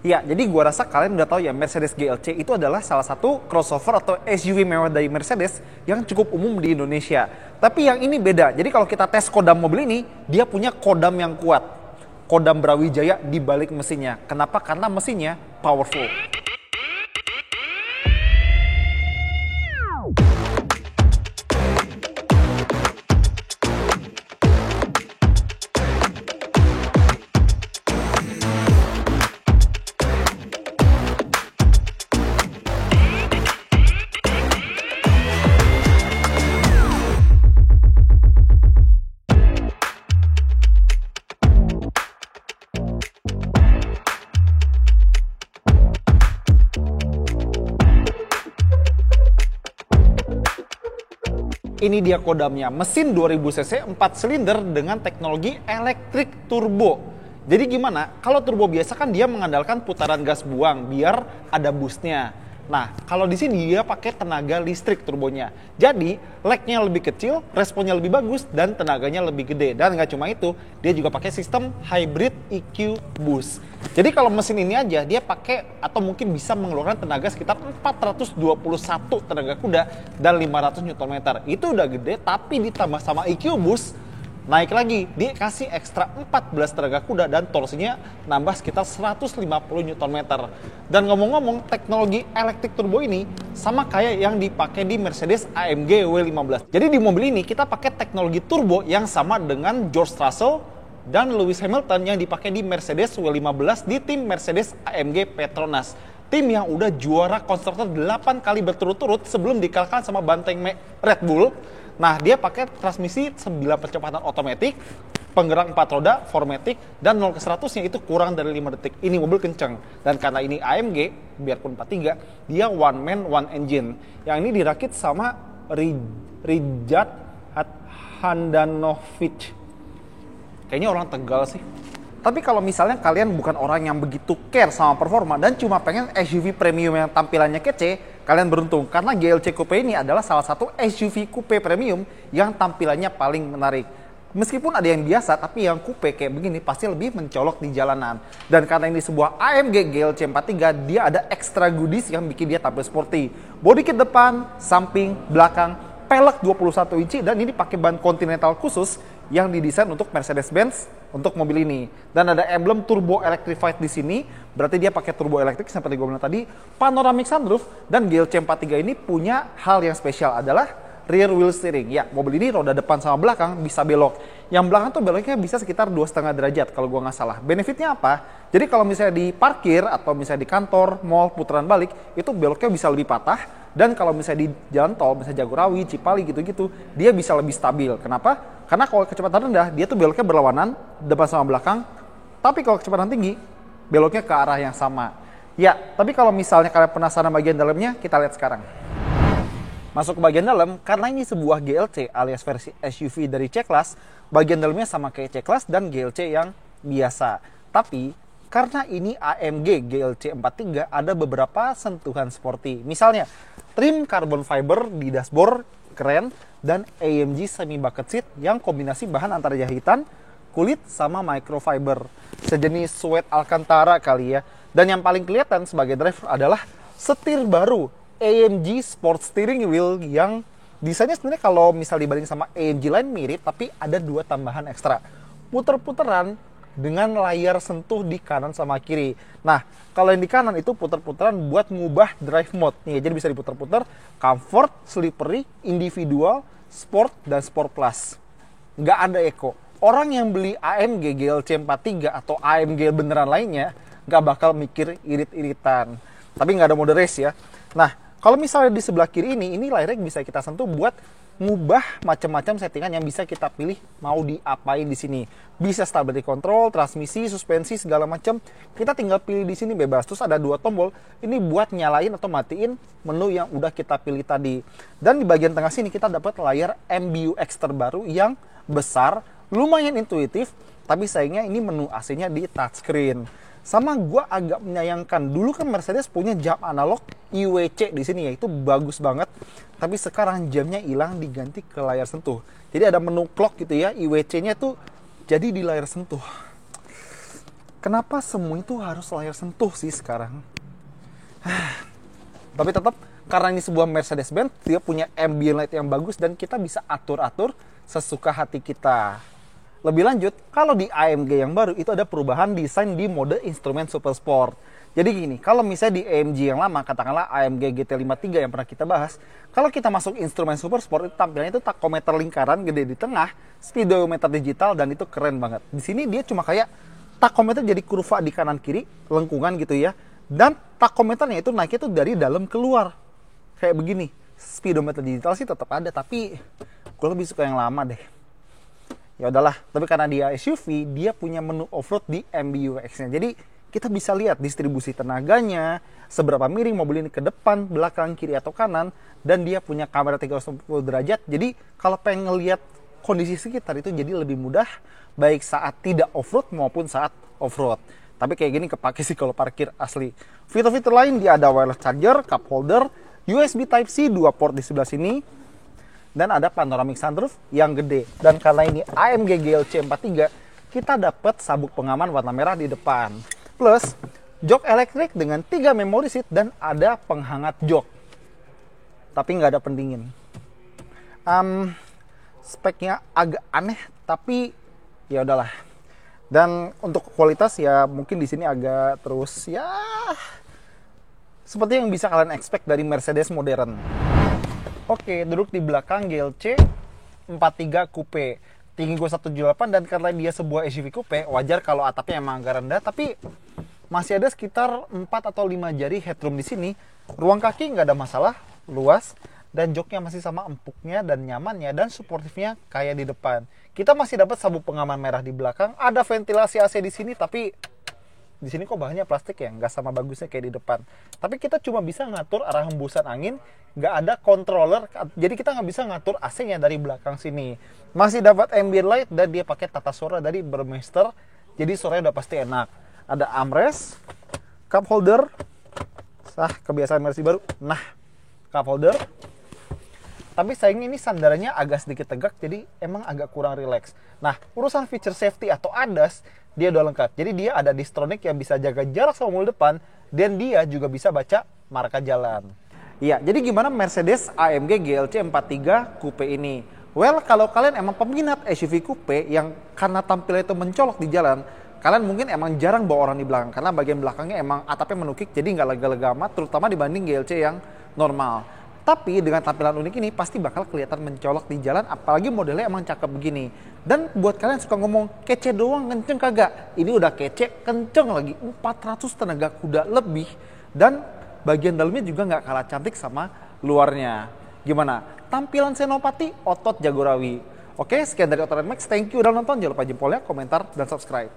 Ya, jadi gua rasa kalian udah tahu ya, Mercedes GLC itu adalah salah satu crossover atau SUV mewah dari Mercedes yang cukup umum di Indonesia. Tapi yang ini beda. Jadi kalau kita tes kodam mobil ini, dia punya kodam yang kuat. Kodam Brawijaya di balik mesinnya. Kenapa? Karena mesinnya powerful. Ini dia kodamnya, mesin 2000 cc 4 silinder dengan teknologi elektrik turbo. Jadi gimana? Kalau turbo biasa kan dia mengandalkan putaran gas buang biar ada boostnya. Nah, kalau di sini dia pakai tenaga listrik turbonya. Jadi, lag-nya lebih kecil, responnya lebih bagus, dan tenaganya lebih gede. Dan nggak cuma itu, dia juga pakai sistem hybrid EQ boost. Jadi kalau mesin ini aja, dia pakai atau mungkin bisa mengeluarkan tenaga sekitar 421 tenaga kuda dan 500 Nm. Itu udah gede, tapi ditambah sama EQ boost, naik lagi, dia kasih ekstra 14 tenaga kuda dan torsinya nambah sekitar 150 Nm. Dan ngomong-ngomong, teknologi elektrik turbo ini sama kayak yang dipakai di Mercedes AMG W15. Jadi di mobil ini kita pakai teknologi turbo yang sama dengan George Russell dan Lewis Hamilton yang dipakai di Mercedes W15 di tim Mercedes AMG Petronas. Tim yang udah juara konstruktor 8 kali berturut-turut sebelum dikalahkan sama banteng Red Bull. Nah, dia pakai transmisi 9 percepatan otomatis, penggerak 4 roda, 4matic, dan 0 ke 100-nya itu kurang dari 5 detik. Ini mobil kenceng. Dan karena ini AMG, biarpun 43, dia one man, one engine. Yang ini dirakit sama Rijat Handanovic. Kayaknya orang Tegal sih. Tapi kalau misalnya kalian bukan orang yang begitu care sama performa dan cuma pengen SUV premium yang tampilannya kece, kalian beruntung karena GLC Coupe ini adalah salah satu SUV coupe premium yang tampilannya paling menarik. Meskipun ada yang biasa, tapi yang coupe kayak begini pasti lebih mencolok di jalanan. Dan karena ini sebuah AMG GLC 43, dia ada extra goodies yang bikin dia tampil sporty. Bodi kit depan, samping, belakang, pelek 21 inci dan ini pakai ban Continental khusus yang didesain untuk Mercedes-Benz untuk mobil ini. Dan ada emblem turbo electrified di sini, berarti dia pakai turbo elektrik seperti gue bilang tadi, panoramic sunroof, dan GLC 43 ini punya hal yang spesial adalah rear wheel steering. Ya, mobil ini roda depan sama belakang bisa belok. Yang belakang tuh beloknya bisa sekitar 2,5 derajat kalau gue nggak salah. Benefitnya apa? Jadi kalau misalnya di parkir atau misalnya di kantor, mall, putaran balik, itu beloknya bisa lebih patah. Dan kalau misalnya di jalan tol, misalnya Jagorawi, Cipali gitu-gitu, dia bisa lebih stabil. Kenapa? Karena kalau kecepatan rendah, dia tuh beloknya berlawanan, depan sama belakang. Tapi kalau kecepatan tinggi, beloknya ke arah yang sama. Ya, tapi kalau misalnya kalian penasaran bagian dalamnya, kita lihat sekarang. Masuk ke bagian dalam, karena ini sebuah GLC alias versi SUV dari C-Class, bagian dalamnya sama kayak C-Class dan GLC yang biasa. Tapi, karena ini AMG GLC 43, ada beberapa sentuhan sporty. Misalnya, trim carbon fiber di dashboard, keren, dan AMG semi bucket seat yang kombinasi bahan antara jahitan, kulit, sama microfiber. Sejenis suede Alcantara kali ya. Dan yang paling kelihatan sebagai driver adalah setir baru AMG Sport Steering Wheel yang desainnya sebenarnya kalau misal dibanding sama AMG lain mirip, tapi ada 2 tambahan ekstra. Puter-puteran dengan layar sentuh di kanan sama kiri. Nah, kalau yang di kanan itu puter-puteran buat ngubah drive mode. Nih, jadi bisa diputer-puter, comfort, slippery, individual, sport, dan sport plus. Nggak ada eco. Orang yang beli AMG GLC 43 atau AMG beneran lainnya, nggak bakal mikir irit-iritan. Tapi nggak ada mode race ya. Nah, kalau misalnya di sebelah kiri ini layarnya bisa kita sentuh buat ngubah macam-macam settingan yang bisa kita pilih mau diapain di sini. Bisa stability control, transmisi, suspensi, segala macam. Kita tinggal pilih di sini bebas. Terus ada 2 tombol. Ini buat nyalain atau matiin menu yang udah kita pilih tadi. Dan di bagian tengah sini kita dapat layar MBUX terbaru yang besar, lumayan intuitif, tapi sayangnya ini menu AC-nya di touchscreen. Sama gue agak menyayangkan, dulu kan Mercedes punya jam analog IWC di sini ya, itu bagus banget. Tapi sekarang jamnya hilang diganti ke layar sentuh. Jadi ada menu clock gitu ya, IWC-nya tuh jadi di layar sentuh. kenapa semua itu harus layar sentuh sih sekarang? Tapi tetap karena ini sebuah Mercedes-Benz, dia punya ambient light yang bagus dan kita bisa atur-atur sesuka hati kita. Lebih lanjut, kalau di AMG yang baru itu ada perubahan desain di mode instrumen super sport. Jadi gini, kalau misalnya di AMG yang lama, katakanlah AMG GT53 yang pernah kita bahas, kalau kita masuk instrumen super sport itu tampilannya itu tachometer lingkaran gede di tengah, speedometer digital, dan itu keren banget. Di sini dia cuma kayak tachometer jadi kurva di kanan kiri, lengkungan gitu ya. Dan tachometernya itu naiknya itu dari dalam keluar. Kayak begini. Speedometer digital sih tetap ada, tapi gue lebih suka yang lama deh. Ya udahlah, tapi karena dia SUV, dia punya menu off-road di MBUX-nya. Jadi kita bisa lihat distribusi tenaganya, seberapa miring mobil ini ke depan, belakang, kiri atau kanan, dan dia punya kamera 360 derajat. Jadi kalau pengen ngelihat kondisi sekitar itu jadi lebih mudah, baik saat tidak off-road maupun saat off-road. Tapi kayak gini kepake sih kalau parkir asli. Fitur-fitur lain dia ada wireless charger, cup holder, USB Type-C 2 port di sebelah sini, dan ada panoramic sunroof yang gede. Dan karena ini AMG GLC 43, kita dapat sabuk pengaman warna merah di depan. Plus, jok elektrik dengan 3 memory seat dan ada penghangat jok. Tapi nggak ada pendingin. Speknya agak aneh, tapi ya udahlah. Dan untuk kualitas ya mungkin di sini agak terus ya seperti yang bisa kalian expect dari Mercedes modern. Oke, duduk di belakang GLC 43 Coupe. Tinggi gue 178 dan karena dia sebuah SUV coupe, wajar kalau atapnya emang agak rendah, tapi masih ada sekitar 4 atau 5 jari headroom di sini. Ruang kaki nggak ada masalah, luas, dan joknya masih sama empuknya dan nyamannya, dan suportifnya kayak di depan. Kita masih dapat sabuk pengaman merah di belakang, ada ventilasi AC di sini, tapi di sini kok bahannya plastik ya, nggak sama bagusnya kayak di depan. Tapi kita cuma bisa ngatur arah hembusan angin, nggak ada controller, jadi kita nggak bisa ngatur AC-nya dari belakang sini. Masih dapat ambient light dan dia pakai tata suara dari Burmester, jadi suaranya udah pasti enak. Ada armrest, cup holder, kebiasaan Mercy baru. Nah, cup holder. Tapi sayangnya ini sandarannya agak sedikit tegak, jadi emang agak kurang rileks. Nah, urusan feature safety atau ADAS, dia udah lengkap. Jadi dia ada Distronic yang bisa jaga jarak sama mobil depan, dan dia juga bisa baca marka jalan. Iya, jadi gimana Mercedes AMG GLC 43 Coupe ini? Well, kalau kalian emang peminat SUV coupe yang karena tampilnya itu mencolok di jalan, kalian mungkin emang jarang bawa orang di belakang, karena bagian belakangnya emang atapnya menukik, jadi nggak lega-lega amat, terutama dibanding GLC yang normal. Tapi dengan tampilan unik ini pasti bakal kelihatan mencolok di jalan, apalagi modelnya emang cakep begini. Dan buat kalian suka ngomong kece doang kenceng kagak, ini udah kece kenceng lagi, 400 tenaga kuda lebih, dan bagian dalamnya juga nggak kalah cantik sama luarnya. Gimana? Tampilan Senopati otot Jagorawi. Oke, sekian dari Otoran Max. Thank you udah nonton. Jangan lupa jempolnya, komentar, dan subscribe.